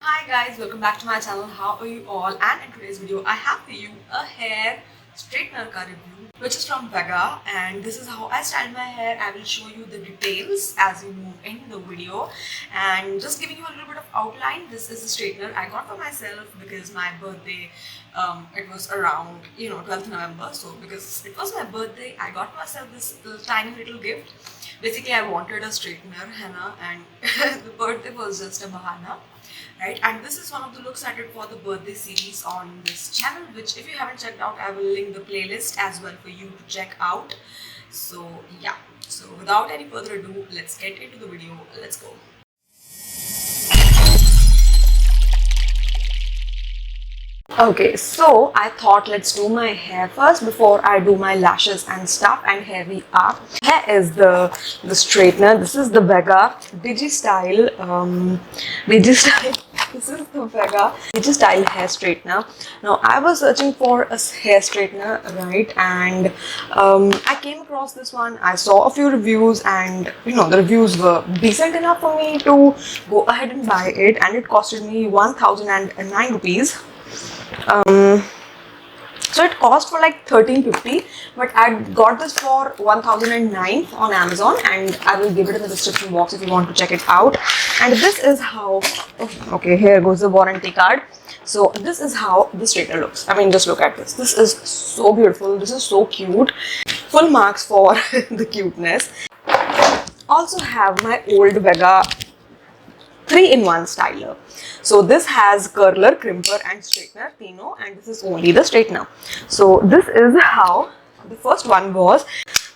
Hi guys, welcome back to my channel. How are you all? And in today's video, I have for you a hair straightener ka review, which is from Vega, and this is how I style my hair. I will show you the details as we move into the video, and just giving you a little bit of outline. This is a straightener I got for myself because my birthday, it was around 12th November. So because it was my birthday, I got myself this tiny little gift. Basically, I wanted a straightener, henna, and the birthday was just a bahana. Right, and this is one of the looks I did for the birthday series on this channel, which if you haven't checked out, I will link the playlist as well for you to check out. So yeah, so without any further ado, let's get into the video. Let's go. Okay, so I thought let's do my hair first before I do my lashes and stuff, and here we are. Here is the straightener. This is the Vega Digistyle Digistyle this is the Vega Digistyle hair straightener. Now I was searching for a hair straightener, right, and I came across this one. I saw a few reviews, and the reviews were decent enough for me to go ahead and buy it, and it costed me 1009 rupees. So it cost for like 1350, but I got this for 1009 on Amazon, and I will give it in the description box if you want to check it out. And this is how, okay, here goes the warranty card. So this is how the straightener looks. I mean, just look at this. This is so beautiful. This is so cute. Full marks for the cuteness. Also have my old Vega 3-in-1 styler. So this has curler, crimper and straightener, Tino, and this is only the straightener. So this is how the first one was.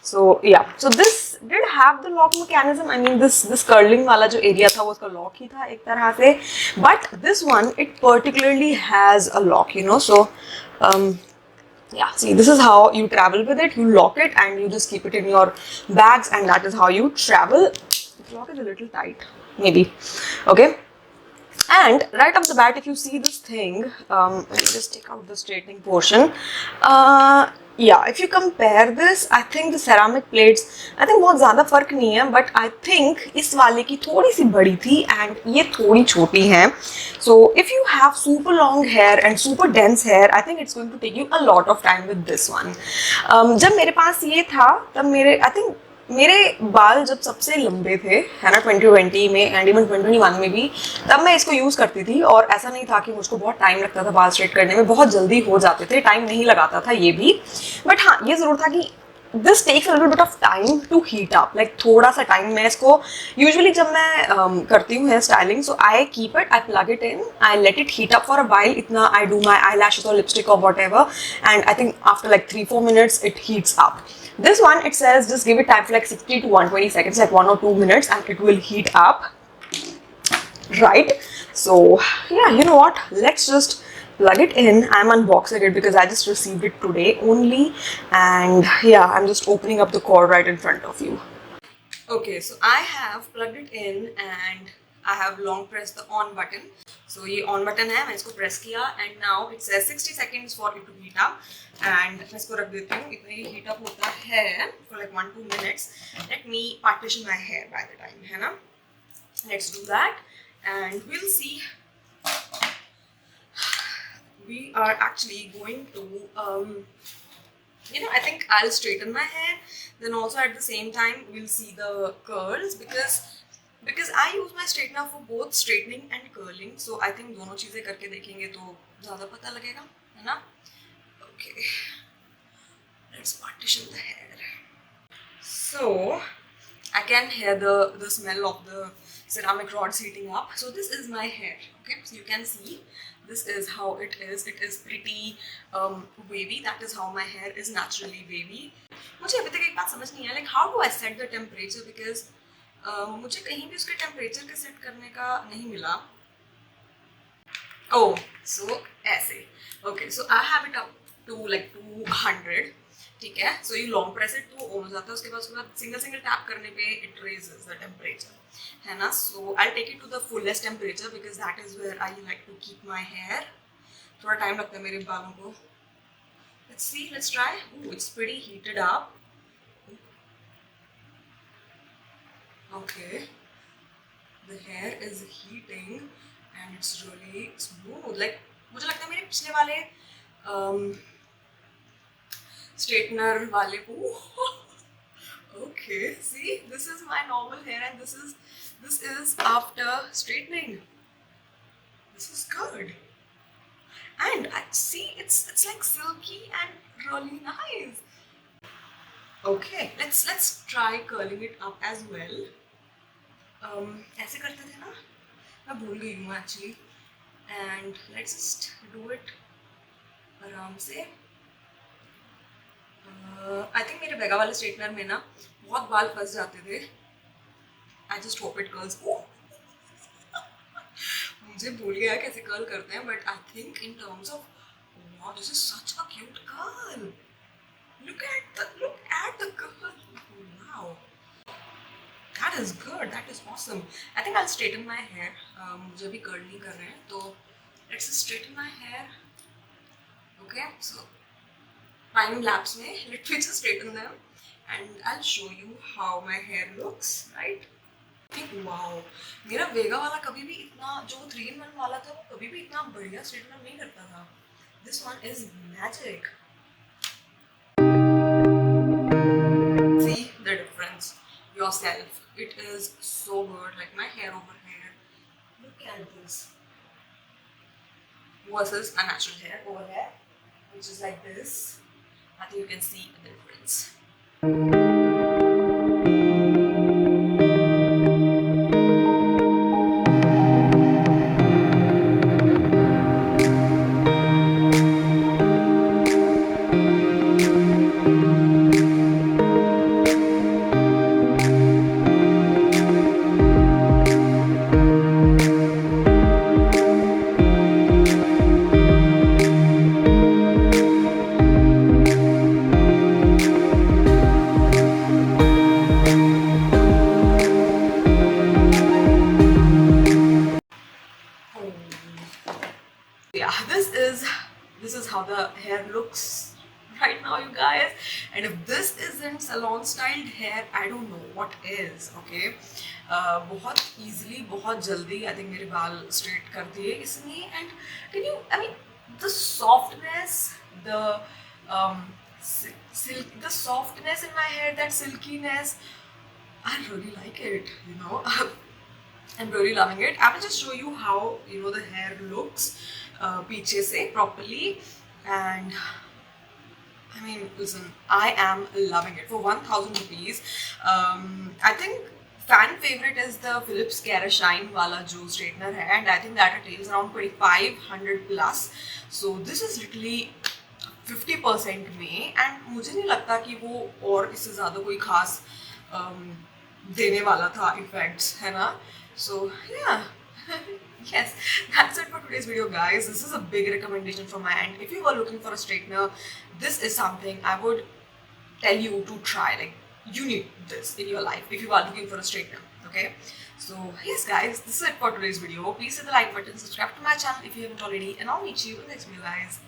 So yeah, so this did have the lock mechanism. I mean, this curling wala jo area tha wo uska lock hi tha ek tarah se, but this one it particularly has a lock, so yeah, see, this is how you travel with it. You lock it and you just keep it in your bags, and that is how you travel. The lock is a little tight, maybe. Okay. And right off the bat, if you see this thing, let me just take out the straightening portion. Yeah, if you compare this, I think the ceramic plates, I think बहुत ज़्यादा फर्क नहीं है, but I think इस वाले की थोड़ी सी बड़ी थी and ये थोड़ी छोटी है. So if you have super long hair and super dense hair, I think it's going to take you a lot of time with this one. जब मेरे पास ये था, तब I think मेरे बाल जब सबसे लंबे थे, है ना, 2020 में एंड इवन 2021 में भी, तब मैं इसको यूज़ करती थी. और ऐसा नहीं था कि मुझको बहुत टाइम लगता था बाल स्ट्रेट करने में, बहुत जल्दी हो जाते थे, टाइम नहीं लगाता था ये भी. बट हाँ, ये ज़रूर था कि this takes a little bit of time to heat up, like थोड़ा सा टाइम. मैं इसको यूजुअली जब मैं करती हूँ hair styling, so I keep it, I plug it in, I let it heat up for a while. इतना I do my eye lashes और लिपस्टिक और whatever, and I think after like 3-4 minutes it heats up. This one, it says just give it time for like 60 to 120 seconds, like 1 or 2 minutes, and it will heat up. Right? So yeah, you know what? Let's just plug it in. I'm unboxing it because I just received it today only, and yeah, I'm just opening up the cord right in front of you. Okay, so I have plugged it in and I have long pressed the on button. So ये on button है, मैं इसको press किया, and now it says 60 seconds for it to heat up. And मैं इसको रख देती हूँ. इतना ही heat up होता है for like 1-2 minutes. Let me partition my hair by the time, है ना? Let's do that, and we'll see. We are actually going to I think I'll straighten my hair. Then also at the same time we'll see the curls because I use my straightener for both straightening and curling. So I think दोनों चीजें करके देखेंगे तो ज़्यादा पता लगेगा, है ना? Okay, let's partition the hair. So I can hear the smell of the ceramic rods heating up. So this is my hair. Okay, so you can see this is how it is. It is pretty wavy. That is how my hair is naturally wavy. मुझे अभी तक एक बात समझ नहीं है, like how do I set the temperature, because मुझे कहीं भी उसके टेम्परेचर के सेट करने का नहीं मिला. Oh, so ऐसे. Okay, so I have it up to like 200. ठीक है, so you long press it तो ऑन हो जाता है. उसके बाद सिंगल टैप करने पे it raises the temperature, है ना? So I'll take it to the fullest temperature because that is where I like to keep my hair. थोड़ा टाइम लगता है मेरे बालों को. Let's see, let's try. Ooh, it's pretty heated up. Okay, the hair is heating and it's really smooth. Like मुझे लगता है मेरे पिछले वाले straightener वाले को okay, see, this is my normal hair and this is after straightening. This is good. And I see it's like silky and really nice. Okay, let's try curling it up as well. ऐसे करते थे ना, मैं भूल गई हूँ actually. And let's just do it आराम से. I think मेरे बेगा वाले स्ट्रेटनर में ना बहुत बाल फंस जाते थे. I just hope it curls. मुझे भूल गया कैसे कर्ल करते हैं, but I think in terms of wow, this is such a cute curl. Look at the curl. Wow, that is good. That is awesome. I think I'll straighten my hair. मुझे भी curl नहीं कर रहे हैं, तो let's just straighten my hair. Okay, so time lapse में let me just straighten them, and I'll show you how my hair looks. Right? Wow, मेरा वेगा वाला कभी भी इतना जो 3-in-1 वाला था वो कभी भी इतना बढ़िया स्ट्रेटनर नहीं करता था. This one is magic. See the difference yourself. It is so good. Like my hair over here. Look at this. Versus a natural hair over here, which is like this. I think you can see the difference. Yeah, this is how the hair looks right now, you guys. And if this isn't salon styled hair, I don't know what is. Okay, बहुत easily, बहुत जल्दी I think मेरे बाल straight कर दिए इसने. And can you, I mean, the softness, the the softness in my hair, that silkiness, I really like it, you know. I'm really loving it. I will just show you how, you know, the hair looks पीछे से properly. And I mean, listen, I am loving it. For 1,000 rupees, I think fan favorite is the Philips Cara Shine वाला जो straightener है, and I think that retails around 2,500 plus. So this is literally 50% में, and मुझे नहीं लगता कि वो और इससे ज़्यादा कोई खास देने वाला था effects, है ना? So yeah. Yes, that's it for today's video, guys. This is a big recommendation from my end. If you were looking for a straightener, this is something I would tell you to try. Like, you need this in your life if you are looking for a straightener. Okay, so yes, guys, this is it for today's video. Please hit the like button, subscribe to my channel if you haven't already, and I'll meet you in the next video, guys.